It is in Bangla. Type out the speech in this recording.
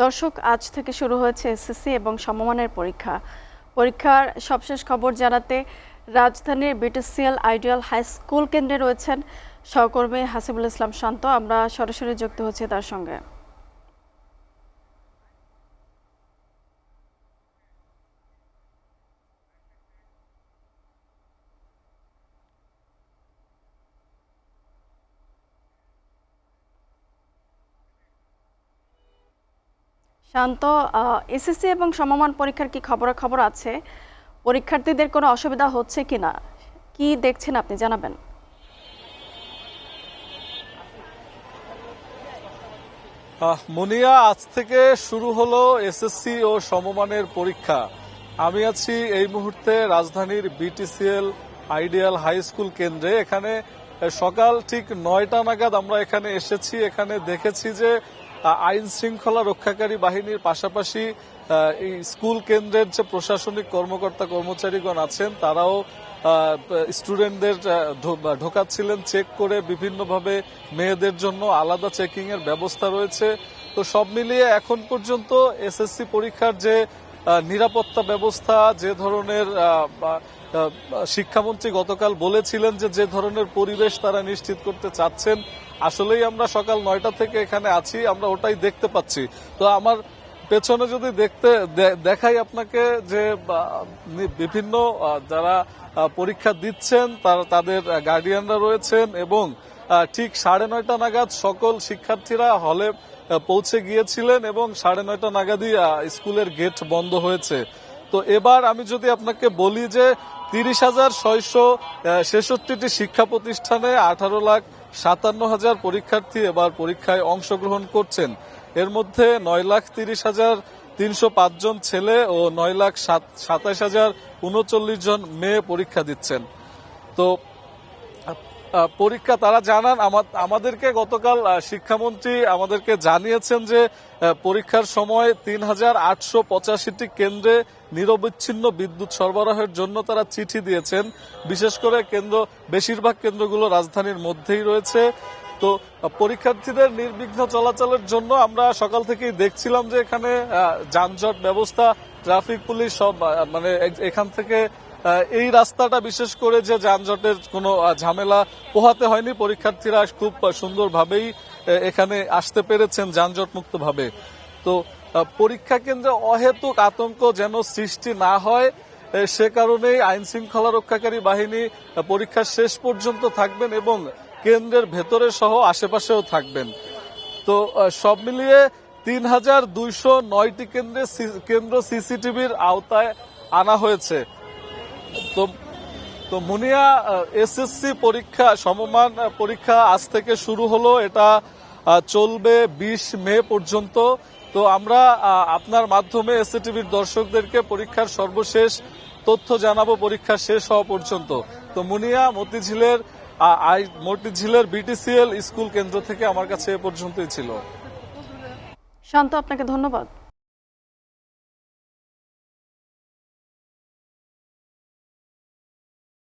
দর্শক, আজ থেকে শুরু হয়েছে এসএসসি এবং সমমানের পরীক্ষা। পরীক্ষার সবশেষ খবর জানাতে রাজধানীর বিটিসিএল আইডিয়াল হাই স্কুল কেন্দ্রে রয়েছেন সহকর্মী হাসিবুল ইসলাম শান্ত। আমরা সরাসরি যুক্ত হচ্ছি তার সঙ্গে। শান্ত, এসএসসি এবং সমমান পরীক্ষার কি খবরাখবর আছে? পরীক্ষার্থীদের কোনো অসুবিধা হচ্ছে কিনা, কি দেখছেন আপনি জানাবেন। মুনিয়া, আজ থেকে শুরু হলো এসএসসি ও সমমানের পরীক্ষা। আমি আছি এই মুহূর্তে রাজধানীর বিটিসিএল আইডিয়াল হাই স্কুল কেন্দ্রে। এখানে সকাল ঠিক 9টা নাগাদ আমরা এখানে এসেছি। এখানে দেখেছি যে আইন শৃঙ্খলা রক্ষাকারী বাহিনীর পাশাপাশি এই স্কুল কেন্দ্রের যে প্রশাসনিক কর্মকর্তা কর্মচারীগণ আছেন তারাও স্টুডেন্টদের ঢোকাচ্ছিলেন চেক করে। বিভিন্নভাবে মেয়েদের জন্য আলাদা চেকিং এর ব্যবস্থা রয়েছে। তো সব মিলিয়ে এখন পর্যন্ত এসএসসি পরীক্ষার যে নিরাপত্তা ব্যবস্থা, যে ধরনের শিক্ষামন্ত্রী গতকাল বলেছিলেন যে ধরনের পরিবেশ তারা নিশ্চিত করতে চাচ্ছেন, আসলেই আমরা সকাল 9টা থেকে এখানে আছি, আমরা ওটাই দেখতে পাচ্ছি। তো আমার পেছনে যদি দেখাই আপনাকে যে বিভিন্ন যারা পরীক্ষা দিচ্ছেন তাদের গার্ডিয়ানরা রয়েছেন এবং ঠিক 9:30 নাগাদ সকল শিক্ষার্থীরা হলে পৌঁছে গিয়েছিলেন এবং 9:30 নাগাদই স্কুলের গেট বন্ধ হয়েছে। তো এবার আমি যদি আপনাকে বলি যে 30,666টি শিক্ষা প্রতিষ্ঠানে 18,57,000 পরীক্ষার্থী এবার পরীক্ষায় অংশগ্রহণ করছেন। এর মধ্যে 9,30,305 জন ছেলে ও 9,27,039 জন মেয়ে পরীক্ষা দিচ্ছেন। তো পরীক্ষা তারা জানান আমাদেরকে গতকাল শিক্ষামন্ত্রী আমাদেরকে জানিয়েছেন যে পরীক্ষার সময় 3,885টি কেন্দ্রে নিরবচ্ছিন্ন বিদ্যুৎ সরবরাহের জন্য তারা চিঠি দিয়েছেন। বিশেষ করে বেশিরভাগ কেন্দ্রগুলো রাজধানীর মধ্যেই রয়েছে। তো পরীক্ষার্থীদের নির্বিঘ্ন চলাচলের জন্য আমরা সকাল থেকেই দেখছিলাম যে এখানে যানজট ব্যবস্থা, ট্রাফিক পুলিশ সব মানে এখান থেকে এই রাস্তাটা বিশেষ করে যে যানজটের কোনো ঝামেলা পোহাতে হয়নি। পরীক্ষার্থীরা খুব সুন্দরভাবেই এখানে আসতে পেরেছেন যানজট মুক্ত ভাবে। তো পরীক্ষা কেন্দ্রে অহেতুক আতঙ্ক যেন সৃষ্টি না হয় সে কারণেই আইন শৃঙ্খলা রক্ষাকারী বাহিনী পরীক্ষার শেষ পর্যন্ত থাকবেন এবং কেন্দ্রের ভেতরে সহ আশেপাশেও থাকবেন। তো সব মিলিয়ে 3,209টি কেন্দ্র সিসিটিভির আওতায় আনা হয়েছে। তো মুনিয়া, এসএসসি পরীক্ষা সমমান পরীক্ষা আজ থেকে শুরু হলো, এটা চলবে 20 মে পর্যন্ত। তো আমরা আপনার মাধ্যমে এসএটিভির দর্শকদেরকে পরীক্ষার সর্বশেষ তথ্য জানাবো পরীক্ষা শেষ হওয়া পর্যন্ত। তো মুনিয়া, মতিঝিলের বিটিসিএল স্কুল কেন্দ্র থেকে আমার কাছে এ পর্যন্তই ছিল। শান্ত, আপনাকে ধন্যবাদ।